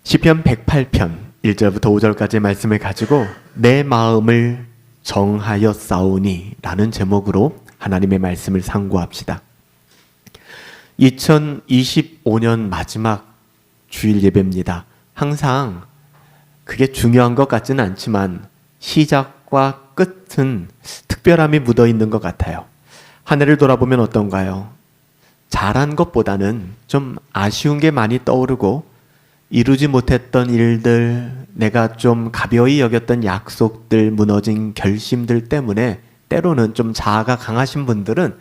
시편 108편 1절부터 5절까지의 말씀을 가지고 내 마음을 정하였사오니 라는 제목으로 하나님의 말씀을 상고합시다. 2025년 마지막 주일 예배입니다. 항상 그게 중요한 것 같지는 않지만 시작과 끝은 특별함이 묻어 있는 것 같아요. 한 해를 돌아보면 어떤가요? 잘한 것보다는 좀 아쉬운 게 많이 떠오르고 이루지 못했던 일들, 내가 좀 가벼이 여겼던 약속들, 무너진 결심들 때문에 때로는 좀 자아가 강하신 분들은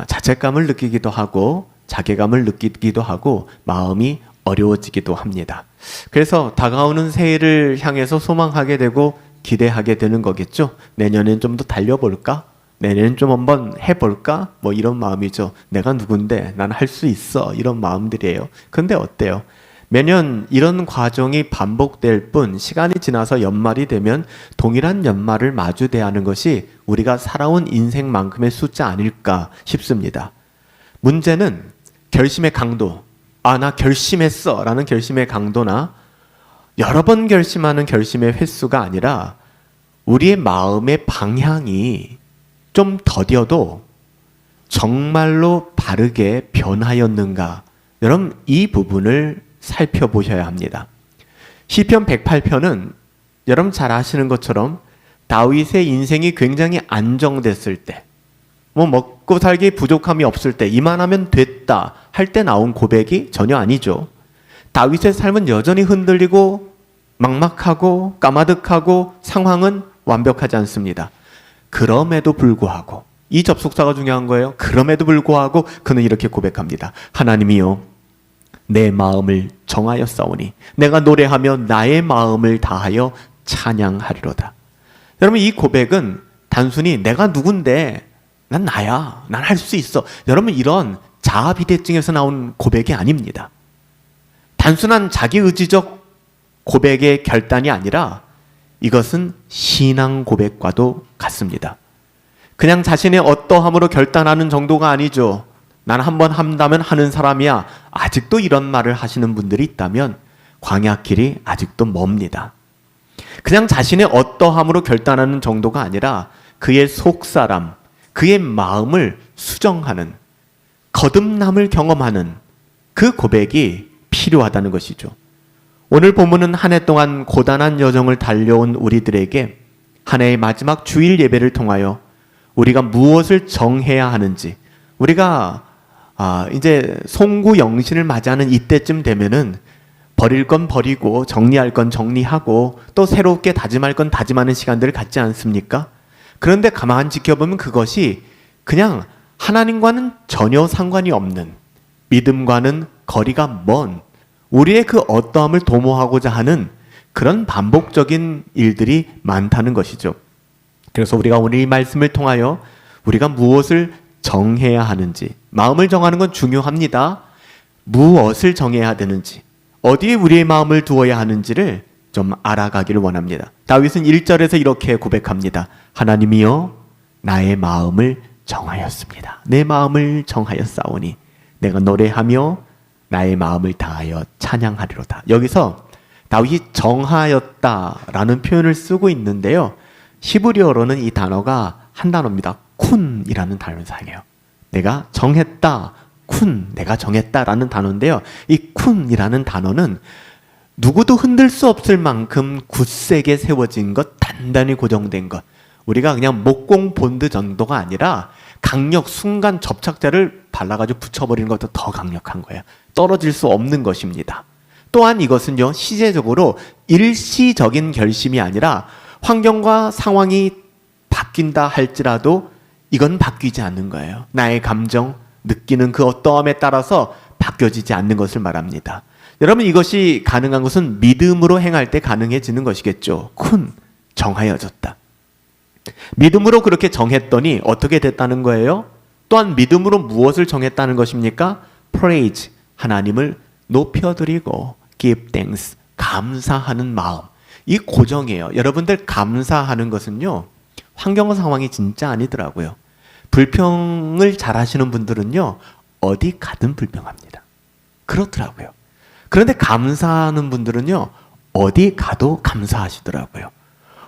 자책감을 느끼기도 하고 자괴감을 느끼기도 하고 마음이 어려워지기도 합니다. 그래서 다가오는 새해를 향해서 소망하게 되고 기대하게 되는 거겠죠. 내년엔 좀 더 달려볼까? 내년엔 좀 한번 해볼까? 뭐 이런 마음이죠. 내가 누군데 난 할 수 있어. 이런 마음들이에요. 근데 어때요? 매년 이런 과정이 반복될 뿐 시간이 지나서 연말이 되면 동일한 연말을 마주대하는 것이 우리가 살아온 인생만큼의 숫자 아닐까 싶습니다. 문제는 결심의 강도, 나 결심했어 라는 결심의 강도나 여러 번 결심하는 결심의 횟수가 아니라 우리의 마음의 방향이 좀 더뎌도 정말로 바르게 변하였는가? 여러분, 이 부분을 살펴보셔야 합니다. 시편 108편은 여러분 잘 아시는 것처럼 다윗의 인생이 굉장히 안정됐을 때, 먹고 살기 부족함이 없을 때, 이만하면 됐다 할 때 나온 고백이 전혀 아니죠. 다윗의 삶은 여전히 흔들리고 막막하고 까마득하고 상황은 완벽하지 않습니다. 그럼에도 불구하고, 이 접속사가 중요한 거예요. 그럼에도 불구하고 그는 이렇게 고백합니다. 하나님이여, 내 마음을 정하였사오니 내가 노래하며 나의 마음을 다하여 찬양하리로다. 여러분, 이 고백은 단순히 내가 누군데 난 나야, 난 할 수 있어, 여러분 이런 자아 비대증에서 나온 고백이 아닙니다. 단순한 자기의지적 고백의 결단이 아니라 이것은 신앙 고백과도 같습니다. 그냥 자신의 어떠함으로 결단하는 정도가 아니죠. 난 한번 한다면 하는 사람이야. 아직도 이런 말을 하시는 분들이 있다면 광야길이 아직도 멉니다. 그냥 자신의 어떠함으로 결단하는 정도가 아니라 그의 속사람, 그의 마음을 수정하는, 거듭남을 경험하는 그 고백이 필요하다는 것이죠. 오늘 본문은 한 해 동안 고단한 여정을 달려온 우리들에게 한 해의 마지막 주일 예배를 통하여 우리가 무엇을 정해야 하는지, 우리가 이제 송구 영신을 맞이하는 이때쯤 되면은 버릴 건 버리고 정리할 건 정리하고 또 새롭게 다짐할 건 다짐하는 시간들을 갖지 않습니까? 그런데 가만 지켜보면 그것이 그냥 하나님과는 전혀 상관이 없는, 믿음과는 거리가 먼 우리의 그 어떠함을 도모하고자 하는 그런 반복적인 일들이 많다는 것이죠. 그래서 우리가 오늘 이 말씀을 통하여 우리가 무엇을 정해야 하는지, 마음을 정하는 건 중요합니다. 무엇을 정해야 되는지, 어디에 우리의 마음을 두어야 하는지를 좀 알아가기를 원합니다. 다윗은 1절에서 이렇게 고백합니다. 하나님이여, 나의 마음을 정하였습니다. 내 마음을 정하였사오니 내가 노래하며 나의 마음을 다하여 찬양하리로다. 여기서 다윗이 정하였다라는 표현을 쓰고 있는데요. 히브리어로는 이 단어가 한 단어입니다. 쿤이라는 단어를 사용해요. 내가 정했다, 쿤, 내가 정했다라는 단어인데요. 이 쿤이라는 단어는 누구도 흔들 수 없을 만큼 굳세게 세워진 것, 단단히 고정된 것. 우리가 그냥 목공 본드 정도가 아니라 강력 순간 접착제를 발라가지고 붙여버리는 것도 더 강력한 거예요. 떨어질 수 없는 것입니다. 또한 이것은요, 시제적으로 일시적인 결심이 아니라 환경과 상황이 바뀐다 할지라도 이건 바뀌지 않는 거예요. 나의 감정, 느끼는 그 어떠함에 따라서 바뀌어지지 않는 것을 말합니다. 여러분, 이것이 가능한 것은 믿음으로 행할 때 가능해지는 것이겠죠. 쿤, 정하여졌다. 믿음으로 그렇게 정했더니 어떻게 됐다는 거예요? 또한 믿음으로 무엇을 정했다는 것입니까? praise, 하나님을 높여드리고 give thanks, 감사하는 마음. 이 고정이에요. 여러분들 감사하는 것은요, 환경 상황이 진짜 아니더라고요. 불평을 잘 하시는 분들은요, 어디 가든 불평합니다. 그렇더라고요. 그런데 감사하는 분들은요, 어디 가도 감사하시더라고요.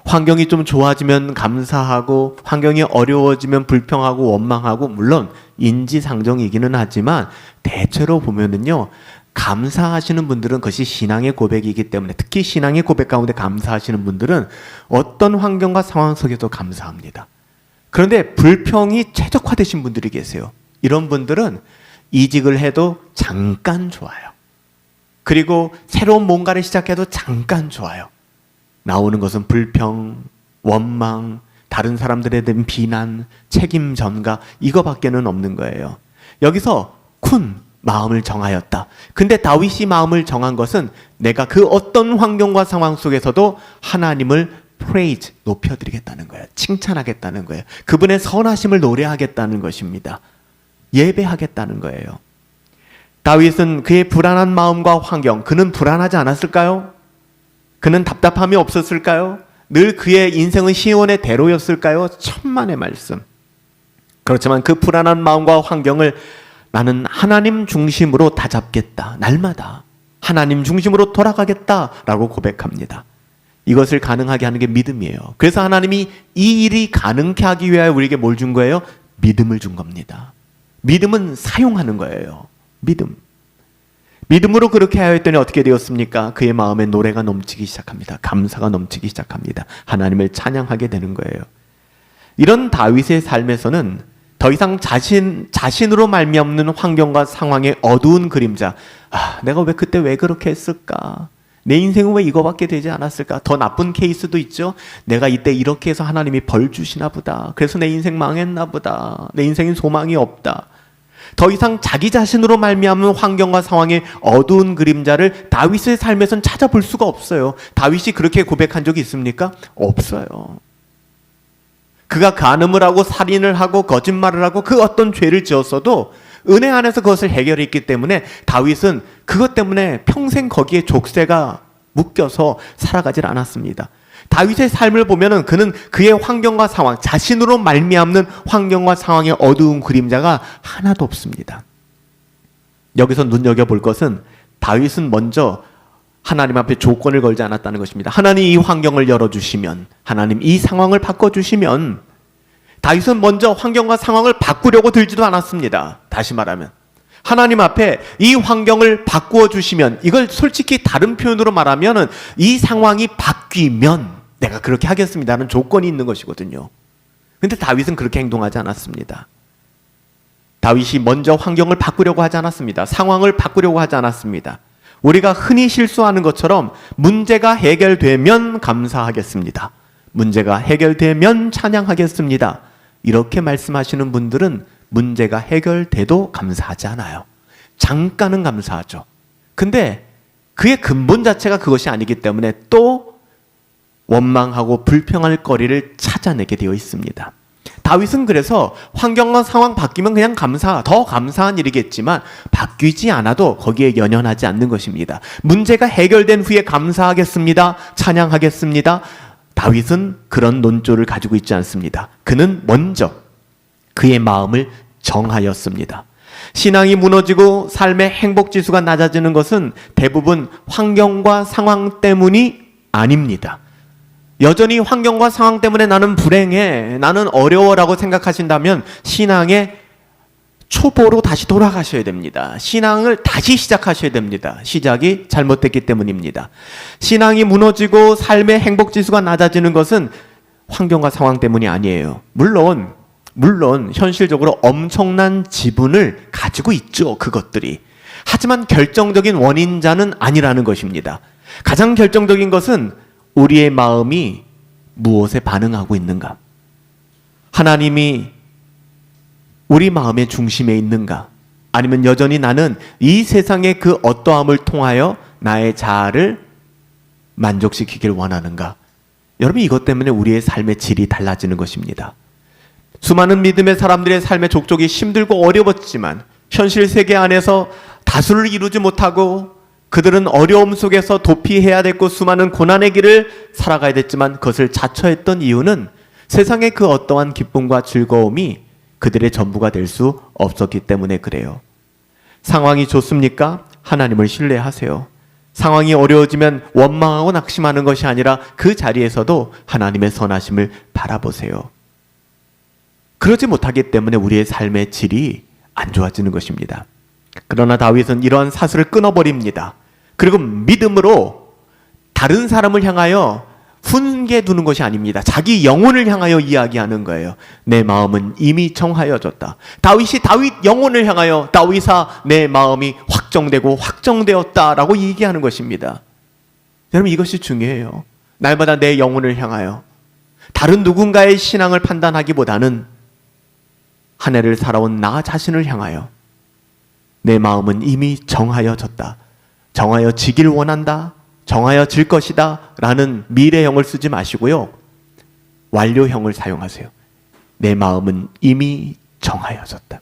환경이 좀 좋아지면 감사하고, 환경이 어려워지면 불평하고 원망하고, 물론 인지상정이기는 하지만 대체로 보면은요, 감사하시는 분들은 그것이 신앙의 고백이기 때문에, 특히 신앙의 고백 가운데 감사하시는 분들은 어떤 환경과 상황 속에서 감사합니다. 그런데 불평이 최적화되신 분들이 계세요. 이런 분들은 이직을 해도 잠깐 좋아요. 그리고 새로운 뭔가를 시작해도 잠깐 좋아요. 나오는 것은 불평, 원망, 다른 사람들에 대한 비난, 책임 전가, 이거밖에는 없는 거예요. 여기서 쿤, 마음을 정하였다. 근데 다윗이 마음을 정한 것은 내가 그 어떤 환경과 상황 속에서도 하나님을 praise, 높여드리겠다는 거예요. 칭찬하겠다는 거예요. 그분의 선하심을 노래하겠다는 것입니다. 예배하겠다는 거예요. 다윗은 그의 불안한 마음과 환경, 그는 불안하지 않았을까요? 그는 답답함이 없었을까요? 늘 그의 인생은 시온의 대로였을까요? 천만의 말씀. 그렇지만 그 불안한 마음과 환경을 나는 하나님 중심으로 다잡겠다. 날마다 하나님 중심으로 돌아가겠다라고 고백합니다. 이것을 가능하게 하는 게 믿음이에요. 그래서 하나님이 이 일이 가능케 하기 위하여 우리에게 뭘 준 거예요? 믿음을 준 겁니다. 믿음은 사용하는 거예요. 믿음. 믿음으로 그렇게 하였더니 어떻게 되었습니까? 그의 마음에 노래가 넘치기 시작합니다. 감사가 넘치기 시작합니다. 하나님을 찬양하게 되는 거예요. 이런 다윗의 삶에서는 더 이상 자신으로 말미암는 환경과 상황의 어두운 그림자, 내가 그때 왜 그렇게 했을까? 내 인생은 왜 이거밖에 되지 않았을까? 더 나쁜 케이스도 있죠. 내가 이때 이렇게 해서 하나님이 벌 주시나 보다. 그래서 내 인생 망했나 보다. 내 인생엔 소망이 없다. 더 이상 자기 자신으로 말미암는 환경과 상황의 어두운 그림자를 다윗의 삶에선 찾아볼 수가 없어요. 다윗이 그렇게 고백한 적이 있습니까? 없어요. 그가 간음을 하고 살인을 하고 거짓말을 하고 그 어떤 죄를 지었어도 은혜 안에서 그것을 해결했기 때문에 다윗은 그것 때문에 평생 거기에 족쇄가 묶여서 살아가질 않았습니다. 다윗의 삶을 보면은 그는 그의 환경과 상황, 자신으로 말미암는 환경과 상황의 어두운 그림자가 하나도 없습니다. 여기서 눈여겨볼 것은 다윗은 먼저 하나님 앞에 조건을 걸지 않았다는 것입니다. 하나님 이 환경을 열어주시면, 하나님 이 상황을 바꿔주시면, 다윗은 먼저 환경과 상황을 바꾸려고 들지도 않았습니다. 다시 말하면 하나님 앞에 이 환경을 바꾸어 주시면, 이걸 솔직히 다른 표현으로 말하면 이 상황이 바뀌면 내가 그렇게 하겠습니다는 조건이 있는 것이거든요. 근데 다윗은 그렇게 행동하지 않았습니다. 다윗이 먼저 환경을 바꾸려고 하지 않았습니다. 상황을 바꾸려고 하지 않았습니다. 우리가 흔히 실수하는 것처럼 문제가 해결되면 감사하겠습니다. 문제가 해결되면 찬양하겠습니다. 이렇게 말씀하시는 분들은 문제가 해결돼도 감사하지 않아요. 잠깐은 감사하죠. 근데 그의 근본 자체가 그것이 아니기 때문에 또 원망하고 불평할 거리를 찾아내게 되어 있습니다. 다윗은 그래서 환경과 상황 바뀌면 그냥 더 감사한 일이겠지만 바뀌지 않아도 거기에 연연하지 않는 것입니다. 문제가 해결된 후에 감사하겠습니다. 찬양하겠습니다. 다윗은 그런 논조를 가지고 있지 않습니다. 그는 먼저 그의 마음을 정하였습니다. 신앙이 무너지고 삶의 행복지수가 낮아지는 것은 대부분 환경과 상황 때문이 아닙니다. 여전히 환경과 상황 때문에 나는 불행해, 나는 어려워라고 생각하신다면 신앙의 초보로 다시 돌아가셔야 됩니다. 신앙을 다시 시작하셔야 됩니다. 시작이 잘못됐기 때문입니다. 신앙이 무너지고 삶의 행복지수가 낮아지는 것은 환경과 상황 때문이 아니에요. 물론 현실적으로 엄청난 지분을 가지고 있죠. 그것들이. 하지만 결정적인 원인자는 아니라는 것입니다. 가장 결정적인 것은 우리의 마음이 무엇에 반응하고 있는가? 하나님이 우리 마음의 중심에 있는가? 아니면 여전히 나는 이 세상의 그 어떠함을 통하여 나의 자아를 만족시키길 원하는가? 여러분, 이것 때문에 우리의 삶의 질이 달라지는 것입니다. 수많은 믿음의 사람들의 삶의 족족이 힘들고 어려웠지만 현실 세계 안에서 다수를 이루지 못하고 그들은 어려움 속에서 도피해야 됐고 수많은 고난의 길을 살아가야 됐지만 그것을 자처했던 이유는 세상의 그 어떠한 기쁨과 즐거움이 그들의 전부가 될 수 없었기 때문에 그래요. 상황이 좋습니까? 하나님을 신뢰하세요. 상황이 어려워지면 원망하고 낙심하는 것이 아니라 그 자리에서도 하나님의 선하심을 바라보세요. 그러지 못하기 때문에 우리의 삶의 질이 안 좋아지는 것입니다. 그러나 다윗은 이러한 사슬을 끊어버립니다. 그리고 믿음으로 다른 사람을 향하여 훈계 두는 것이 아닙니다. 자기 영혼을 향하여 이야기하는 거예요. 내 마음은 이미 정하여졌다. 다윗이 다윗 영혼을 향하여 다윗아 내 마음이 확정되고 확정되었다라고 얘기하는 것입니다. 여러분 이것이 중요해요. 날마다 내 영혼을 향하여 다른 누군가의 신앙을 판단하기보다는 한 해를 살아온 나 자신을 향하여 내 마음은 이미 정하여졌다. 정하여지길 원한다. 정하여질 것이다 라는 미래형을 쓰지 마시고요. 완료형을 사용하세요. 내 마음은 이미 정하여졌다.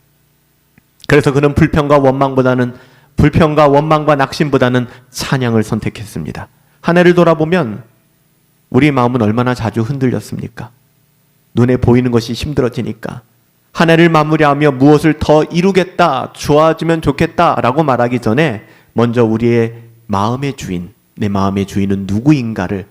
그래서 그는 불평과 원망과 낙심보다는 찬양을 선택했습니다. 한 해를 돌아보면 우리 마음은 얼마나 자주 흔들렸습니까? 눈에 보이는 것이 힘들어지니까 한 해를 마무리하며 무엇을 더 이루겠다, 좋아지면 좋겠다 라고 말하기 전에 먼저 우리의 마음의 주인, 내 마음의 주인은 누구인가를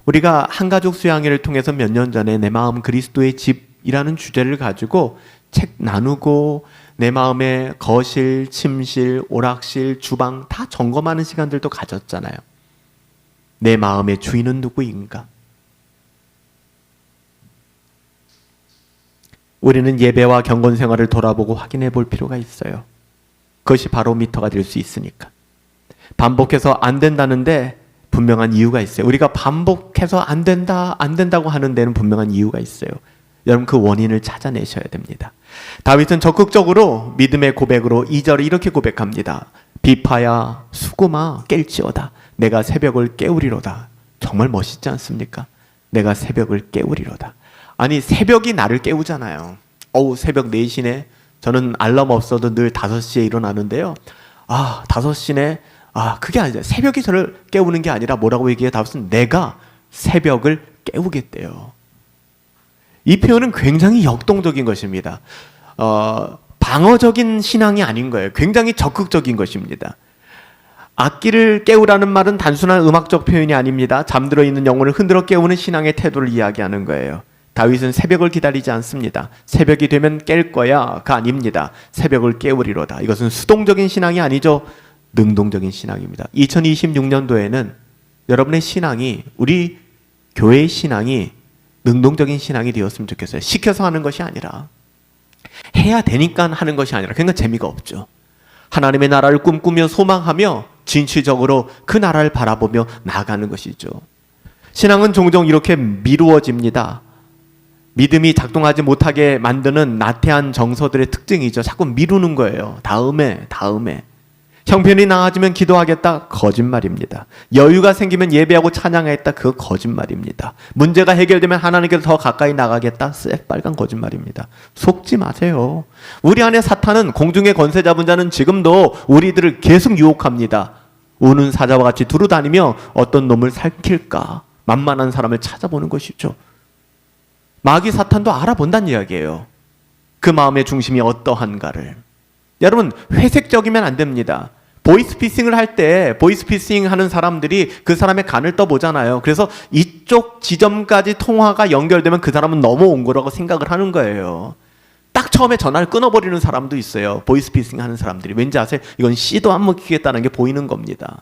우리가 한가족 수양회를 통해서 몇 년 전에 내 마음 그리스도의 집이라는 주제를 가지고 책 나누고 내 마음의 거실, 침실, 오락실, 주방 다 점검하는 시간들도 가졌잖아요. 내 마음의 주인은 누구인가? 우리는 예배와 경건 생활을 돌아보고 확인해 볼 필요가 있어요. 그것이 바로미터가 될 수 있으니까. 반복해서 안 된다는데 분명한 이유가 있어요. 우리가 반복해서 안 된다고 하는 데는 분명한 이유가 있어요. 여러분 그 원인을 찾아내셔야 됩니다. 다윗은 적극적으로 믿음의 고백으로 2절에 이렇게 고백합니다. 비파야 수구마 깰지어다. 내가 새벽을 깨우리로다. 정말 멋있지 않습니까? 내가 새벽을 깨우리로다. 아니 새벽이 나를 깨우잖아요. 새벽 4시네. 저는 알람 없어도 늘 5시에 일어나는데요. 5시네. 그게 아니죠. 새벽이 저를 깨우는 게 아니라 뭐라고 얘기해요? 다윗은 내가 새벽을 깨우겠대요. 이 표현은 굉장히 역동적인 것입니다. 방어적인 신앙이 아닌 거예요. 굉장히 적극적인 것입니다. 악기를 깨우라는 말은 단순한 음악적 표현이 아닙니다. 잠들어 있는 영혼을 흔들어 깨우는 신앙의 태도를 이야기하는 거예요. 다윗은 새벽을 기다리지 않습니다. 새벽이 되면 깰 거야가 아닙니다. 새벽을 깨우리로다. 이것은 수동적인 신앙이 아니죠. 능동적인 신앙입니다. 2026년도에는 여러분의 신앙이, 우리 교회의 신앙이 능동적인 신앙이 되었으면 좋겠어요. 시켜서 하는 것이 아니라, 해야 되니까 하는 것이 아니라, 그러니까 재미가 없죠. 하나님의 나라를 꿈꾸며 소망하며 진취적으로 그 나라를 바라보며 나아가는 것이죠. 신앙은 종종 이렇게 미루어집니다. 믿음이 작동하지 못하게 만드는 나태한 정서들의 특징이죠. 자꾸 미루는 거예요. 다음에. 형편이 나아지면 기도하겠다. 거짓말입니다. 여유가 생기면 예배하고 찬양하겠다. 그거 거짓말입니다. 문제가 해결되면 하나님께서 더 가까이 나가겠다. 새빨간 거짓말입니다. 속지 마세요. 우리 안에 사탄은, 공중의 권세 잡은 자는 지금도 우리들을 계속 유혹합니다. 우는 사자와 같이 두루다니며 어떤 놈을 삼킬까 만만한 사람을 찾아보는 것이죠. 마귀 사탄도 알아본다는 이야기예요. 그 마음의 중심이 어떠한가를. 여러분 회색적이면 안 됩니다. 보이스피싱을 할 때 보이스피싱 하는 사람들이 그 사람의 간을 떠보잖아요. 그래서 이쪽 지점까지 통화가 연결되면 그 사람은 넘어온 거라고 생각을 하는 거예요. 딱 처음에 전화를 끊어버리는 사람도 있어요. 보이스피싱 하는 사람들이. 왠지 아세요? 이건 씨도 안 먹히겠다는 게 보이는 겁니다.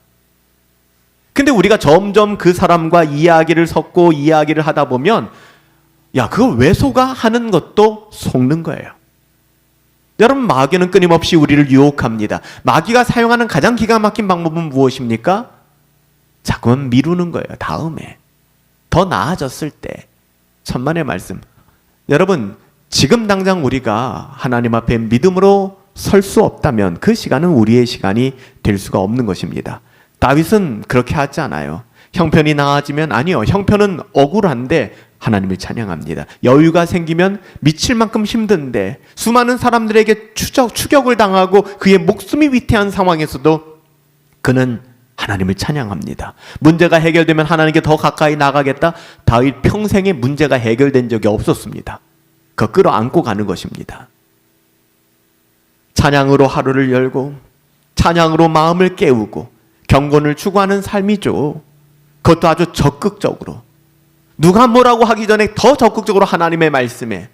근데 우리가 점점 그 사람과 이야기를 섞고 이야기를 하다 보면 야 그걸 왜 속아? 하는 것도 속는 거예요. 여러분 마귀는 끊임없이 우리를 유혹합니다. 마귀가 사용하는 가장 기가 막힌 방법은 무엇입니까? 자꾸만 미루는 거예요. 다음에 더 나아졌을 때. 천만의 말씀. 여러분 지금 당장 우리가 하나님 앞에 믿음으로 설 수 없다면 그 시간은 우리의 시간이 될 수가 없는 것입니다. 다윗은 그렇게 하지 않아요. 형편이 나아지면 아니요. 형편은 억울한데 하나님을 찬양합니다. 여유가 생기면 미칠 만큼 힘든데 수많은 사람들에게 추격을 당하고 그의 목숨이 위태한 상황에서도 그는 하나님을 찬양합니다. 문제가 해결되면 하나님께 더 가까이 나가겠다. 다윗 평생에 문제가 해결된 적이 없었습니다. 그거 끌어안고 가는 것입니다. 찬양으로 하루를 열고 찬양으로 마음을 깨우고 경건을 추구하는 삶이죠. 그것도 아주 적극적으로. 누가 뭐라고 하기 전에 더 적극적으로 하나님의 말씀에.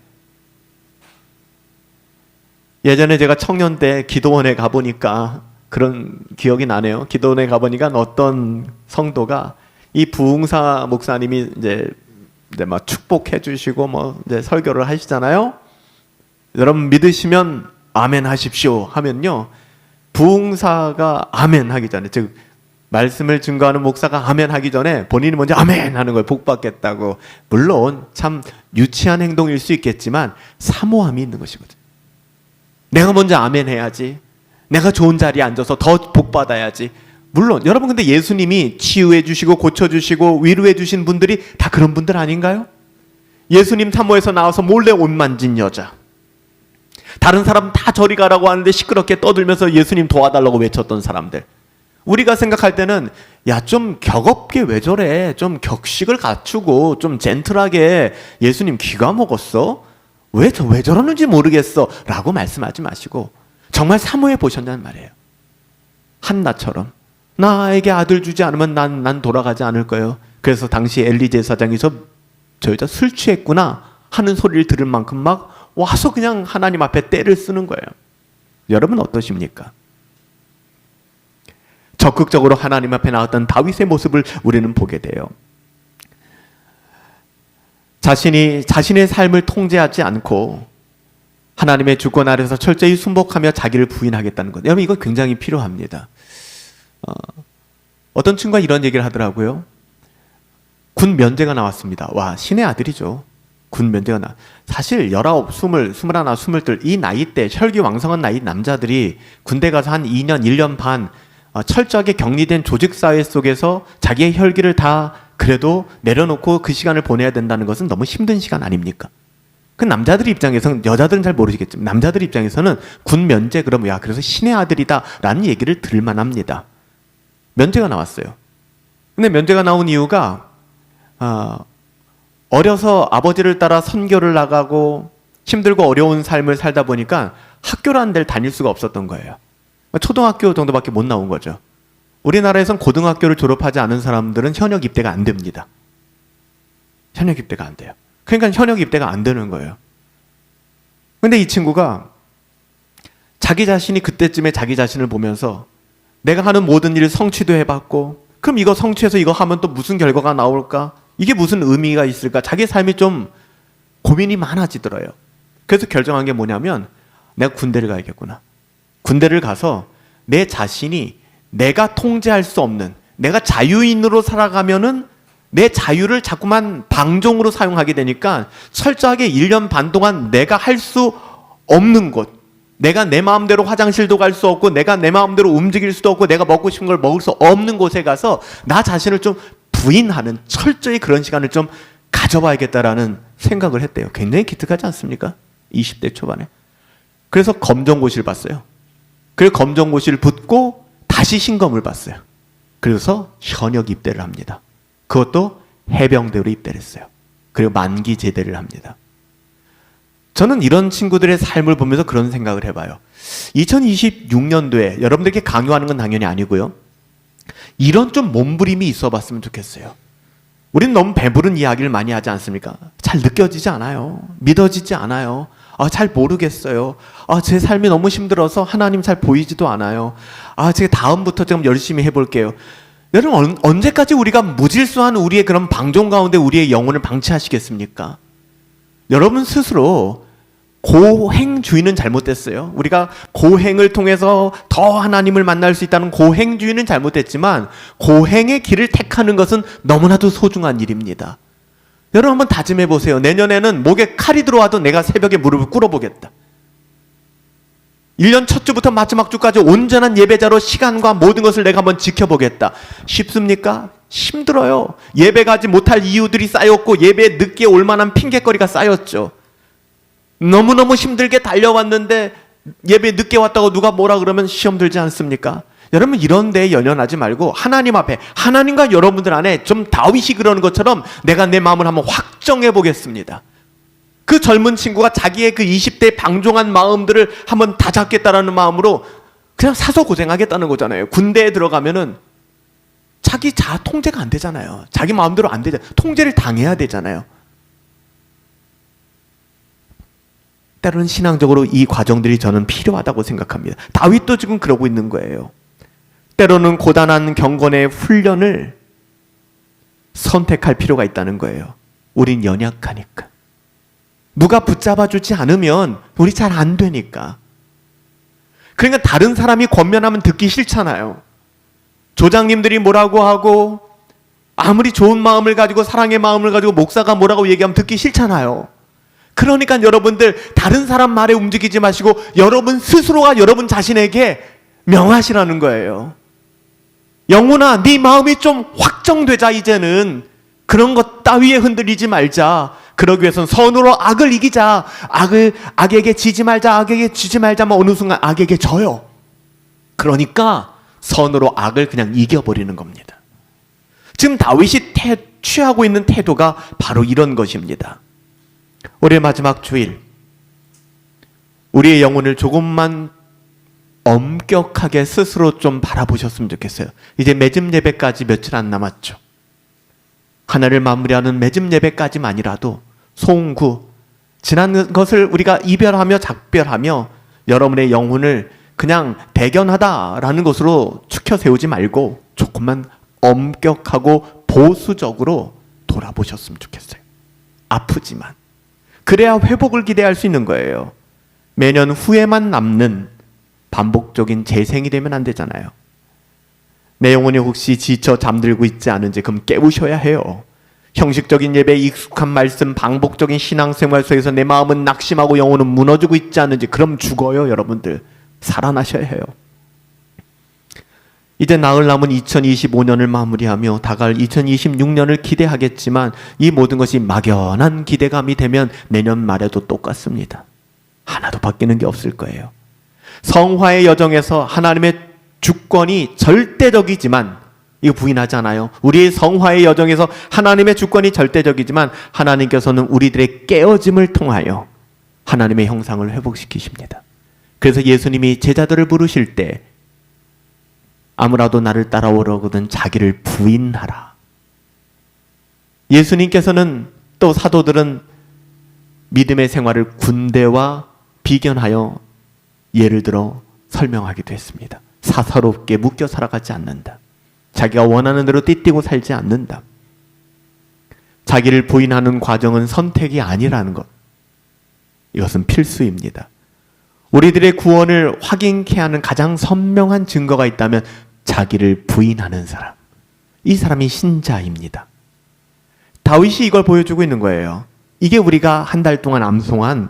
예전에 제가 청년 때 기도원에 가보니까 그런 기억이 나네요. 기도원에 가보니까 어떤 성도가 이 부흥사 목사님이 이제 막 축복해 주시고 이제 설교를 하시잖아요. 여러분 믿으시면 아멘 하십시오 하면요, 부흥사가 아멘 하기 전에, 즉 말씀을 증거하는 목사가 아멘 하기 전에 본인이 먼저 아멘 하는 거예요. 복 받겠다고. 물론 참 유치한 행동일 수 있겠지만 사모함이 있는 것이거든요. 내가 먼저 아멘 해야지, 내가 좋은 자리에 앉아서 더 복 받아야지. 물론 여러분, 근데 예수님이 치유해 주시고 고쳐 주시고 위로해 주신 분들이 다 그런 분들 아닌가요? 예수님 사모에서 나와서 몰래 옷 만진 여자, 다른 사람 다 저리 가라고 하는데 시끄럽게 떠들면서 예수님 도와달라고 외쳤던 사람들. 우리가 생각할 때는 야, 좀 격없게 왜 저래, 좀 격식을 갖추고 좀 젠틀하게 예수님 귀가 먹었어? 왜 저러는지 모르겠어 라고 말씀하지 마시고 정말 사모해 보셨냐는 말이에요. 한나처럼 나에게 아들 주지 않으면 난 돌아가지 않을 거예요. 그래서 당시 엘리 제사장에서 저 여자 술 취했구나 하는 소리를 들을 만큼 막 와서 그냥 하나님 앞에 떼를 쓰는 거예요. 여러분 어떠십니까? 적극적으로 하나님 앞에 나왔던 다윗의 모습을 우리는 보게 돼요. 자신의 삶을 통제하지 않고 하나님의 주권 아래서 철저히 순복하며 자기를 부인하겠다는 것. 여러분 이거 굉장히 필요합니다. 어떤 친구가 이런 얘기를 하더라고요. 군 면제가 나왔습니다. 와, 신의 아들이죠. 군 면제가 사실 19, 20, 21, 22 이 나이 때 혈기왕성한 나이 남자들이 군대 가서 한 2년, 1년 반 철저하게 격리된 조직사회 속에서 자기의 혈기를 다 그래도 내려놓고 그 시간을 보내야 된다는 것은 너무 힘든 시간 아닙니까? 그 남자들 입장에서는, 여자들은 잘 모르시겠지만 남자들 입장에서는 군 면제 그러면 야, 그래서 신의 아들이다 라는 얘기를 들을만 합니다. 면제가 나왔어요. 근데 면제가 나온 이유가 어려서 아버지를 따라 선교를 나가고 힘들고 어려운 삶을 살다 보니까 학교라는 데를 다닐 수가 없었던 거예요. 초등학교 정도밖에 못 나온 거죠. 우리나라에선 고등학교를 졸업하지 않은 사람들은 현역 입대가 안 됩니다. 현역 입대가 안 돼요. 그러니까 현역 입대가 안 되는 거예요. 근데 이 친구가 자기 자신이 그때쯤에 자기 자신을 보면서 내가 하는 모든 일을 성취도 해봤고, 그럼 이거 성취해서 이거 하면 또 무슨 결과가 나올까? 이게 무슨 의미가 있을까? 자기 삶이 좀 고민이 많아지더래요. 그래서 결정한 게 뭐냐면 내가 군대를 가야겠구나. 군대를 가서 내 자신이 내가 통제할 수 없는, 내가 자유인으로 살아가면은 내 자유를 자꾸만 방종으로 사용하게 되니까 철저하게 1년 반 동안 내가 할 수 없는 곳, 내가 내 마음대로 화장실도 갈 수 없고 내가 내 마음대로 움직일 수도 없고 내가 먹고 싶은 걸 먹을 수 없는 곳에 가서 나 자신을 좀 부인하는 철저히 그런 시간을 좀 가져봐야겠다라는 생각을 했대요. 굉장히 기특하지 않습니까? 20대 초반에. 그래서 검정고시를 봤어요. 그리고 검정고시를 붙고 다시 신검을 봤어요. 그래서 현역 입대를 합니다. 그것도 해병대로 입대를 했어요. 그리고 만기 제대를 합니다. 저는 이런 친구들의 삶을 보면서 그런 생각을 해봐요. 2026년도에 여러분들께 강요하는 건 당연히 아니고요. 이런 좀 몸부림이 있어 봤으면 좋겠어요. 우리는 너무 배부른 이야기를 많이 하지 않습니까? 잘 느껴지지 않아요. 믿어지지 않아요. 잘 모르겠어요. 제 삶이 너무 힘들어서 하나님 잘 보이지도 않아요. 제가 다음부터 좀 열심히 해볼게요. 여러분 언제까지 우리가 무질서한 우리의 그런 방종 가운데 우리의 영혼을 방치하시겠습니까? 여러분 스스로 고행주의는 잘못됐어요. 우리가 고행을 통해서 더 하나님을 만날 수 있다는 고행주의는 잘못됐지만 고행의 길을 택하는 것은 너무나도 소중한 일입니다. 여러분 한번 다짐해 보세요. 내년에는 목에 칼이 들어와도 내가 새벽에 무릎을 꿇어보겠다. 1년 첫 주부터 마지막 주까지 온전한 예배자로 시간과 모든 것을 내가 한번 지켜보겠다. 쉽습니까? 힘들어요. 예배 가지 못할 이유들이 쌓였고 예배에 늦게 올 만한 핑계거리가 쌓였죠. 너무너무 힘들게 달려왔는데 예배 늦게 왔다고 누가 뭐라 그러면 시험 들지 않습니까? 여러분 이런 데에 연연하지 말고 하나님 앞에, 하나님과 여러분들 안에 좀 다윗이 그러는 것처럼 내가 내 마음을 한번 확정해 보겠습니다. 그 젊은 친구가 자기의 그 20대 방종한 마음들을 한번 다잡겠다라는 마음으로 그냥 사서 고생하겠다는 거잖아요. 군대에 들어가면은 자기 자아 통제가 안 되잖아요. 자기 마음대로 안 되잖아요. 통제를 당해야 되잖아요. 때로는 신앙적으로 이 과정들이 저는 필요하다고 생각합니다. 다윗도 지금 그러고 있는 거예요. 때로는 고단한 경건의 훈련을 선택할 필요가 있다는 거예요. 우린 연약하니까. 누가 붙잡아주지 않으면 우리 잘 안 되니까. 그러니까 다른 사람이 권면하면 듣기 싫잖아요. 조장님들이 뭐라고 하고 아무리 좋은 마음을 가지고 사랑의 마음을 가지고 목사가 뭐라고 얘기하면 듣기 싫잖아요. 그러니까 여러분들 다른 사람 말에 움직이지 마시고 여러분 스스로가 여러분 자신에게 명하시라는 거예요. 영훈아, 네 마음이 좀 확정되자. 이제는 그런 것 따위에 흔들리지 말자. 그러기 위해서는 선으로 악을 이기자. 악에게 지지 말자. 악에게 지지 말자면 어느 순간 악에게 져요. 그러니까 선으로 악을 그냥 이겨버리는 겁니다. 지금 다윗이 취하고 있는 태도가 바로 이런 것입니다. 올해 마지막 주일, 우리의 영혼을 조금만 엄격하게 스스로 좀 바라보셨으면 좋겠어요. 이제 매점 예배까지 며칠 안 남았죠. 하나를 마무리하는 매점 예배까지만이라도 송구, 지난 것을 우리가 이별하며 작별하며 여러분의 영혼을 그냥 대견하다라는 것으로 축혀 세우지 말고 조금만 엄격하고 보수적으로 돌아보셨으면 좋겠어요. 아프지만. 그래야 회복을 기대할 수 있는 거예요. 매년 후회만 남는 반복적인 재생이 되면 안 되잖아요. 내 영혼이 혹시 지쳐 잠들고 있지 않은지 그럼 깨우셔야 해요. 형식적인 예배에 익숙한 말씀, 반복적인 신앙생활 속에서 내 마음은 낙심하고 영혼은 무너지고 있지 않은지 그럼 죽어요. 여러분들 살아나셔야 해요. 이제 나흘 남은 2025년을 마무리하며 다가올 2026년을 기대하겠지만 이 모든 것이 막연한 기대감이 되면 내년 말에도 똑같습니다. 하나도 바뀌는 게 없을 거예요. 성화의 여정에서 하나님의 주권이 절대적이지만, 이거 부인하지 않아요. 우리의 성화의 여정에서 하나님의 주권이 절대적이지만 하나님께서는 우리들의 깨어짐을 통하여 하나님의 형상을 회복시키십니다. 그래서 예수님이 제자들을 부르실 때 아무라도 나를 따라오려거든 자기를 부인하라. 예수님께서는 또 사도들은 믿음의 생활을 군대와 비견하여 예를 들어 설명하기도 했습니다. 사사롭게 묶여 살아가지 않는다. 자기가 원하는 대로 띠띠고 살지 않는다. 자기를 부인하는 과정은 선택이 아니라는 것. 이것은 필수입니다. 우리들의 구원을 확인케 하는 가장 선명한 증거가 있다면 자기를 부인하는 사람. 이 사람이 신자입니다. 다윗이 이걸 보여주고 있는 거예요. 이게 우리가 한 달 동안 암송한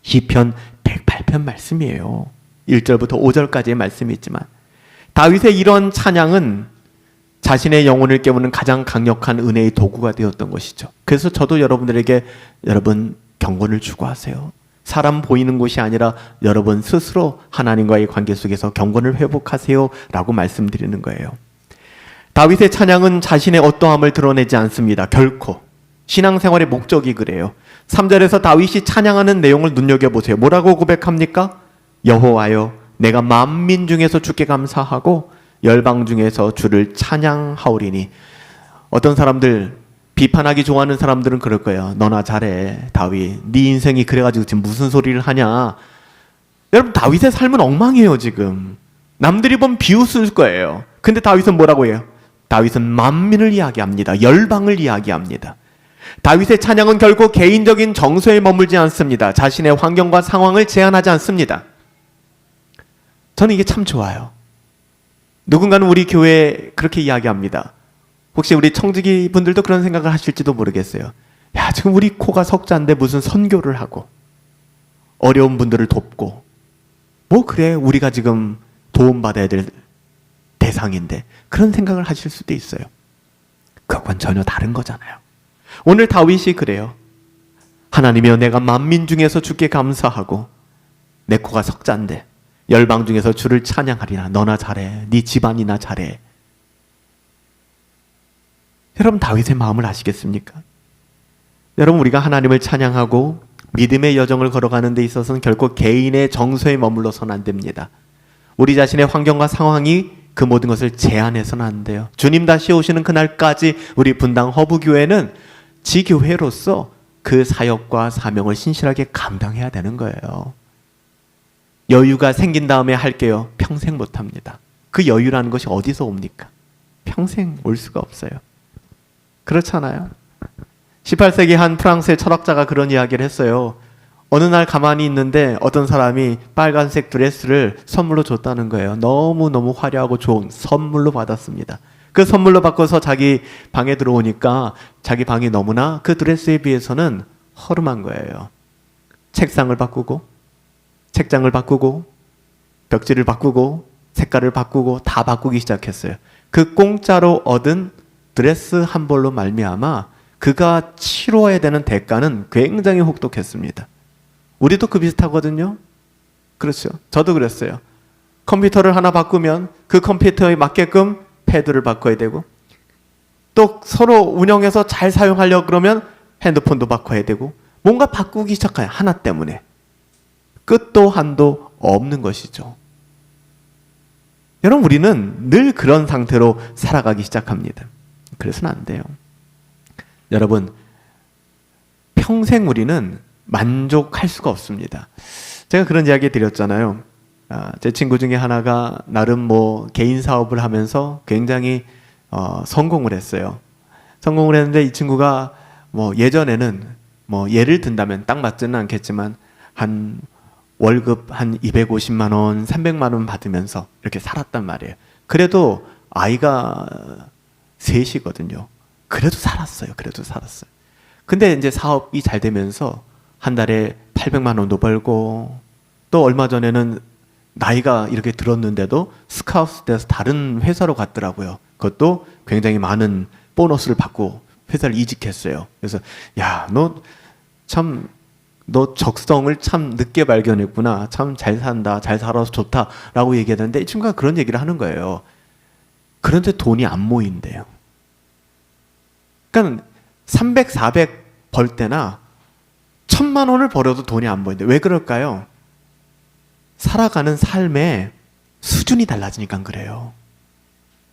시편 108편 말씀이에요. 1절부터 5절까지의 말씀이 있지만 다윗의 이런 찬양은 자신의 영혼을 깨우는 가장 강력한 은혜의 도구가 되었던 것이죠. 그래서 저도 여러분들에게 여러분 경건을 추구하세요. 사람 보이는 곳이 아니라 여러분 스스로 하나님과의 관계 속에서 경건을 회복하세요 라고 말씀드리는 거예요. 다윗의 찬양은 자신의 어떠함을 드러내지 않습니다. 결코. 신앙생활의 목적이 그래요. 3절에서 다윗이 찬양하는 내용을 눈여겨보세요. 뭐라고 고백합니까? 여호와여, 내가 만민 중에서 주께 감사하고 열방 중에서 주를 찬양하오리니. 어떤 사람들, 비판하기 좋아하는 사람들은 그럴 거예요. 너나 잘해 다윗, 네 인생이 그래가지고 지금 무슨 소리를 하냐. 여러분 다윗의 삶은 엉망이에요. 지금 남들이 보면 비웃을 거예요. 근데 다윗은 뭐라고 해요? 다윗은 만민을 이야기합니다. 열방을 이야기합니다. 다윗의 찬양은 결코 개인적인 정서에 머물지 않습니다. 자신의 환경과 상황을 제한하지 않습니다. 저는 이게 참 좋아요. 누군가는 우리 교회에 그렇게 이야기합니다. 혹시 우리 청지기 분들도 그런 생각을 하실지도 모르겠어요. 야, 지금 우리 코가 석자인데 무슨 선교를 하고 어려운 분들을 돕고 뭐 그래 우리가 지금 도움받아야 될 대상인데, 그런 생각을 하실 수도 있어요. 그건 전혀 다른 거잖아요. 오늘 다윗이 그래요. 하나님이여, 내가 만민 중에서 주께 감사하고 내 코가 석자인데 열방 중에서 주를 찬양하리라. 너나 잘해, 네 집안이나 잘해. 여러분 다윗의 마음을 아시겠습니까? 여러분 우리가 하나님을 찬양하고 믿음의 여정을 걸어가는 데 있어서는 결코 개인의 정서에 머물러서는 안 됩니다. 우리 자신의 환경과 상황이 그 모든 것을 제한해서는 안 돼요. 주님 다시 오시는 그날까지 우리 분당 허브교회는 지교회로서 그 사역과 사명을 신실하게 감당해야 되는 거예요. 여유가 생긴 다음에 할게요. 평생 못합니다. 그 여유라는 것이 어디서 옵니까? 평생 올 수가 없어요. 그렇잖아요. 18세기 한 프랑스의 철학자가 그런 이야기를 했어요. 어느 날 가만히 있는데 어떤 사람이 빨간색 드레스를 선물로 줬다는 거예요. 너무너무 화려하고 좋은 선물로 받았습니다. 그 선물로 받고서 자기 방에 들어오니까 자기 방이 너무나 그 드레스에 비해서는 허름한 거예요. 책상을 바꾸고 책장을 바꾸고 벽지를 바꾸고 색깔을 바꾸고 다 바꾸기 시작했어요. 그 공짜로 얻은 드레스 한 벌로 말미암아 그가 치러야 되는 대가는 굉장히 혹독했습니다. 우리도 그 비슷하거든요. 그렇죠. 저도 그랬어요. 컴퓨터를 하나 바꾸면 그 컴퓨터에 맞게끔 패드를 바꿔야 되고 또 서로 운영해서 잘 사용하려고 그러면 핸드폰도 바꿔야 되고 뭔가 바꾸기 시작해요. 하나 때문에. 끝도 한도 없는 것이죠. 여러분 우리는 늘 그런 상태로 살아가기 시작합니다. 그래서는 안 돼요. 여러분 평생 우리는 만족할 수가 없습니다. 제가 그런 이야기 드렸잖아요. 제 친구 중에 하나가 나름 개인 사업을 하면서 굉장히 성공을 했어요. 성공을 했는데 이 친구가 예전에는 예를 든다면 딱 맞지는 않겠지만 한 월급 한 250만 원, 300만 원 받으면서 이렇게 살았단 말이에요. 그래도 아이가 셋이거든요. 그래도 살았어요. 근데 이제 사업이 잘 되면서 한 달에 800만 원도 벌고 또 얼마 전에는 나이가 이렇게 들었는데도 스카우트 돼서 다른 회사로 갔더라고요. 그것도 굉장히 많은 보너스를 받고 회사를 이직했어요. 그래서 야, 너 적성을 참 늦게 발견했구나. 참 잘 산다. 잘 살아서 좋다라고 얘기하는데 이 친구가 그런 얘기를 하는 거예요. 그런데 돈이 안 모인대요. 그러니까 300, 400 벌 때나 1000만 원을 벌어도 돈이 안 모인대. 왜 그럴까요? 살아가는 삶의 수준이 달라지니까 그래요.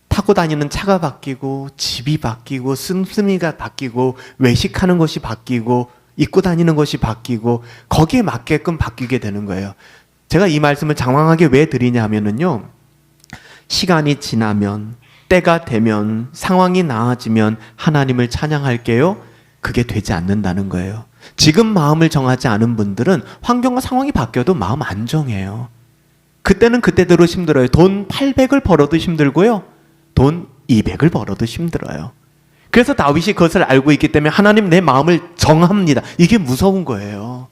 타고 다니는 차가 바뀌고 집이 바뀌고 씀씀이가 바뀌고 외식하는 것이 바뀌고 입고 다니는 것이 바뀌고 거기에 맞게끔 바뀌게 되는 거예요. 제가 이 말씀을 장황하게 왜 드리냐 하면은요. 시간이 지나면 때가 되면 상황이 나아지면 하나님을 찬양할게요. 그게 되지 않는다는 거예요. 지금 마음을 정하지 않은 분들은 환경과 상황이 바뀌어도 마음 안 정해요. 그때는 그때대로 힘들어요. 돈 800을 벌어도 힘들고요. 돈 200을 벌어도 힘들어요. 그래서 다윗이 그것을 알고 있기 때문에 하나님 내 마음을 정합니다. 이게 무서운 거예요.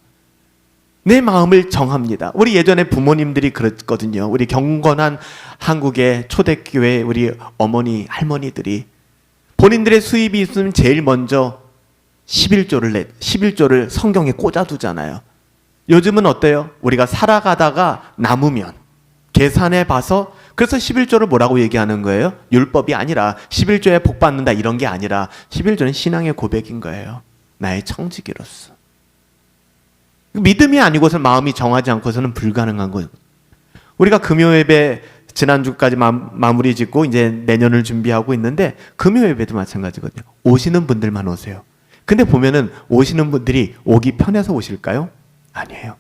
내 마음을 정합니다. 우리 예전에 부모님들이 그랬거든요. 우리 경건한 한국의 초대교회 우리 어머니 할머니들이 본인들의 수입이 있으면 제일 먼저 11조를 성경에 꽂아두잖아요. 요즘은 어때요? 우리가 살아가다가 남으면 계산해 봐서 그래서 11조를 뭐라고 얘기하는 거예요? 율법이 아니라 11조에 복 받는다 이런 게 아니라 11조는 신앙의 고백인 거예요. 나의 청지기로서. 믿음이 아니고서 마음이 정하지 않고서는 불가능한 거예요. 우리가 금요예배 지난주까지 마무리 짓고 이제 내년을 준비하고 있는데 금요예배도 마찬가지거든요. 오시는 분들만 오세요. 근데 보면은 오시는 분들이 오기 편해서 오실까요? 아니에요.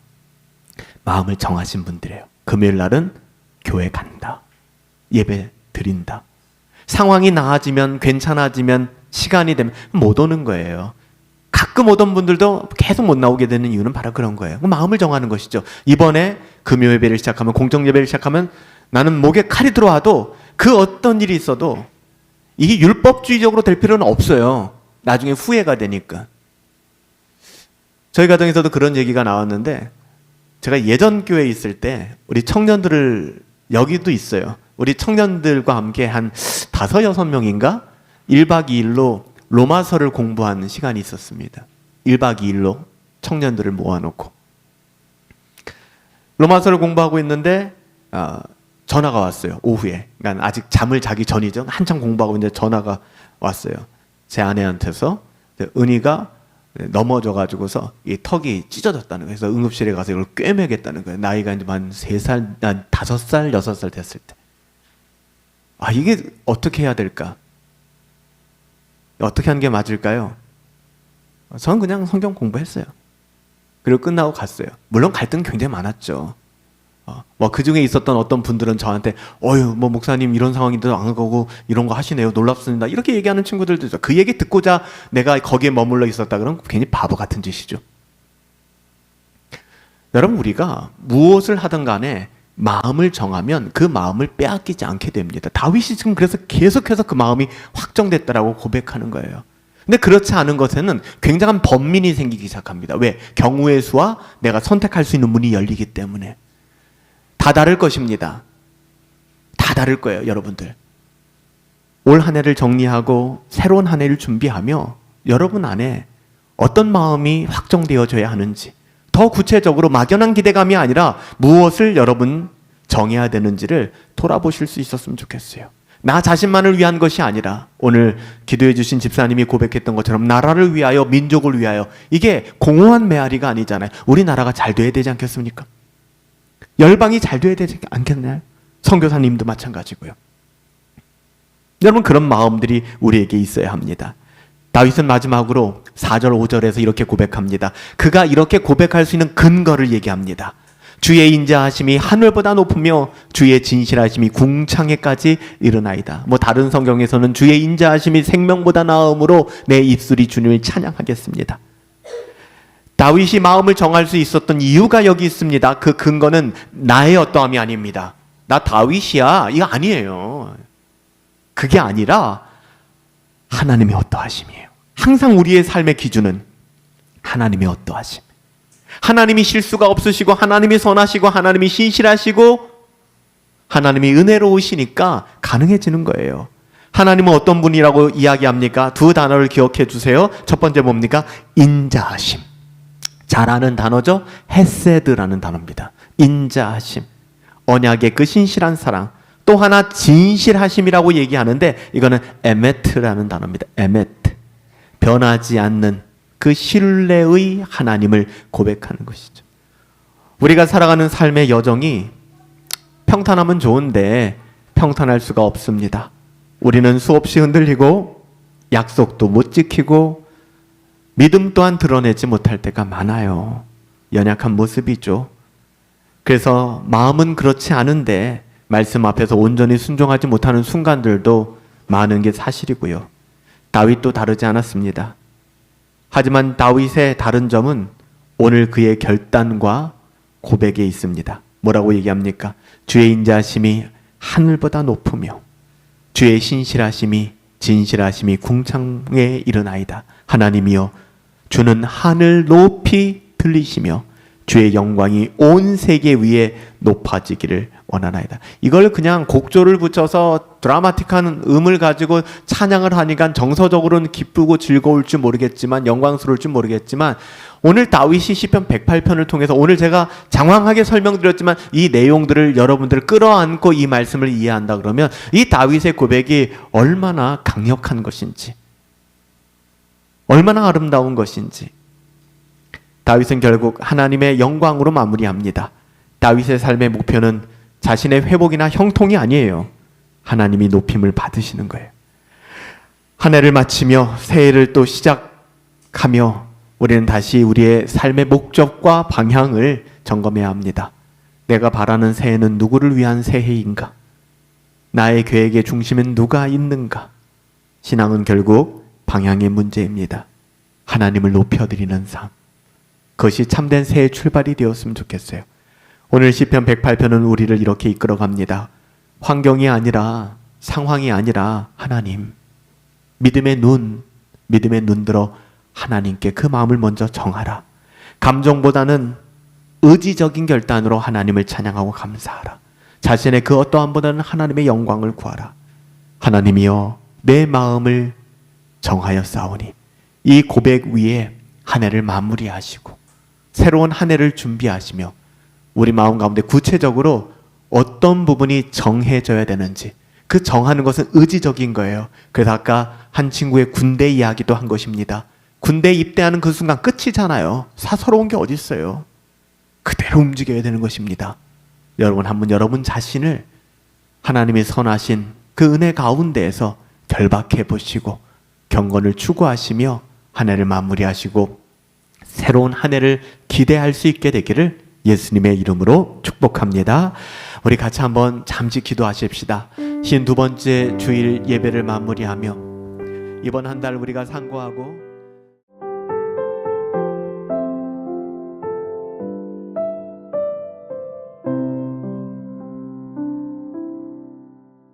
마음을 정하신 분들이에요. 금요일 날은 교회 간다. 예배 드린다. 상황이 나아지면 괜찮아지면 시간이 되면 못 오는 거예요. 가끔 오던 분들도 계속 못 나오게 되는 이유는 바로 그런 거예요. 마음을 정하는 것이죠. 이번에 금요 예배를 시작하면 공정 예배를 시작하면 나는 목에 칼이 들어와도 그 어떤 일이 있어도 이게 율법주의적으로 될 필요는 없어요. 나중에 후회가 되니까. 저희 가정에서도 그런 얘기가 나왔는데 제가 예전 교회에 있을 때 우리 청년들을 여기도 있어요. 우리 청년들과 함께 한 5, 6명인가 1박 2일로 로마서를 공부하는 시간이 있었습니다. 1박 2일로 청년들을 모아놓고 로마서를 공부하고 있는데 전화가 왔어요. 오후에. 그러니까 아직 잠을 자기 전이죠. 한참 공부하고 있는데 전화가 왔어요. 제 아내한테서 은희가 넘어져가지고서 이 턱이 찢어졌다는 거예요. 그래서 응급실에 가서 이걸 꿰매겠다는 거예요. 나이가 이제 한 3살, 한 5살, 6살 됐을 때. 이게 어떻게 해야 될까? 어떻게 하는 게 맞을까요? 저는 그냥 성경 공부했어요. 그리고 끝나고 갔어요. 물론 갈등 굉장히 많았죠. 그 중에 있었던 어떤 분들은 저한테 목사님 이런 상황인데도 안 가고 이런 거 하시네요. 놀랍습니다. 이렇게 얘기하는 친구들도 있어요. 그 얘기 듣고자 내가 거기에 머물러 있었다 그러면 괜히 바보 같은 짓이죠. 여러분, 우리가 무엇을 하든 간에 마음을 정하면 그 마음을 빼앗기지 않게 됩니다. 다윗이 지금 그래서 계속해서 그 마음이 확정됐다라고 고백하는 거예요. 근데 그렇지 않은 것에는 굉장한 번민이 생기기 시작합니다. 왜? 경우의 수와 내가 선택할 수 있는 문이 열리기 때문에. 다 다를 것입니다. 다 다를 거예요, 여러분들. 올 한 해를 정리하고 새로운 한 해를 준비하며 여러분 안에 어떤 마음이 확정되어져야 하는지, 더 구체적으로 막연한 기대감이 아니라 무엇을 여러분 정해야 되는지를 돌아보실 수 있었으면 좋겠어요. 나 자신만을 위한 것이 아니라 오늘 기도해 주신 집사님이 고백했던 것처럼 나라를 위하여, 민족을 위하여, 이게 공허한 메아리가 아니잖아요. 우리나라가 잘 돼야 되지 않겠습니까? 열방이 잘 돼야 되지 않겠나요? 선교사님도 마찬가지고요. 여러분, 그런 마음들이 우리에게 있어야 합니다. 다윗은 마지막으로 4절 5절에서 이렇게 고백합니다. 그가 이렇게 고백할 수 있는 근거를 얘기합니다. 주의 인자하심이 하늘보다 높으며 주의 진실하심이 궁창에까지 이르나이다. 다른 성경에서는 주의 인자하심이 생명보다 나음으로 내 입술이 주님을 찬양하겠습니다. 다윗이 마음을 정할 수 있었던 이유가 여기 있습니다. 그 근거는 나의 어떠함이 아닙니다. 나 다윗이야, 이거 아니에요. 그게 아니라 하나님의 어떠하심이에요. 항상 우리의 삶의 기준은 하나님의 어떠하심. 하나님이 실수가 없으시고, 하나님이 선하시고, 하나님이 신실하시고, 하나님이 은혜로우시니까 가능해지는 거예요. 하나님은 어떤 분이라고 이야기합니까? 두 단어를 기억해 주세요. 첫 번째 뭡니까? 인자하심. 잘 아는 단어죠? 헤세드라는 단어입니다. 인자하심. 언약의 그 신실한 사랑. 또 하나 진실하심이라고 얘기하는데 이거는 에메트라는 단어입니다. 에메트. 변하지 않는 그 신뢰의 하나님을 고백하는 것이죠. 우리가 살아가는 삶의 여정이 평탄하면 좋은데 평탄할 수가 없습니다. 우리는 수없이 흔들리고 약속도 못 지키고 믿음 또한 드러내지 못할 때가 많아요. 연약한 모습이죠. 그래서 마음은 그렇지 않은데 말씀 앞에서 온전히 순종하지 못하는 순간들도 많은 게 사실이고요. 다윗도 다르지 않았습니다. 하지만 다윗의 다른 점은 오늘 그의 결단과 고백에 있습니다. 뭐라고 얘기합니까? 주의 인자하심이 하늘보다 높으며 주의 신실하심이 진실하심이 궁창에 이르나이다. 하나님이여, 주는 하늘 높이 들리시며 주의 영광이 온 세계 위에 높아지기를 원하나이다. 이걸 그냥 곡조를 붙여서 드라마틱한 음을 가지고 찬양을 하니까 정서적으로는 기쁘고 즐거울지 모르겠지만, 영광스러울지 모르겠지만, 오늘 다윗이 시편 108편을 통해서 오늘 제가 장황하게 설명드렸지만 이 내용들을 여러분들 끌어안고 이 말씀을 이해한다 그러면 이 다윗의 고백이 얼마나 강력한 것인지, 얼마나 아름다운 것인지. 다윗은 결국 하나님의 영광으로 마무리합니다. 다윗의 삶의 목표는 자신의 회복이나 형통이 아니에요. 하나님이 높임을 받으시는 거예요. 한 해를 마치며 새해를 또 시작하며 우리는 다시 우리의 삶의 목적과 방향을 점검해야 합니다. 내가 바라는 새해는 누구를 위한 새해인가? 나의 계획의 중심엔 누가 있는가? 신앙은 결국 방향의 문제입니다. 하나님을 높여드리는 삶. 그것이 참된 새해 출발이 되었으면 좋겠어요. 오늘 시편 108편은 우리를 이렇게 이끌어갑니다. 환경이 아니라, 상황이 아니라 하나님. 믿음의 눈 들어 하나님께 그 마음을 먼저 정하라. 감정보다는 의지적인 결단으로 하나님을 찬양하고 감사하라. 자신의 그 어떠함보다는 하나님의 영광을 구하라. 하나님이여, 내 마음을 정하였사오니 이 고백 위에 한 해를 마무리하시고 새로운 한 해를 준비하시며 우리 마음 가운데 구체적으로 어떤 부분이 정해져야 되는지, 그 정하는 것은 의지적인 거예요. 그래서 아까 한 친구의 군대 이야기도 한 것입니다. 군대 입대하는 그 순간 끝이잖아요. 사서로운 게 어디 있어요. 그대로 움직여야 되는 것입니다. 여러분, 한번 여러분 자신을 하나님의 선하신 그 은혜 가운데에서 결박해 보시고 경건을 추구하시며 한 해를 마무리하시고 새로운 한 해를 기대할 수 있게 되기를 예수님의 이름으로 축복합니다. 우리 같이 한번 잠시 기도하십시다. 52번째 주일 예배를 마무리하며 이번 한 달 우리가 상고하고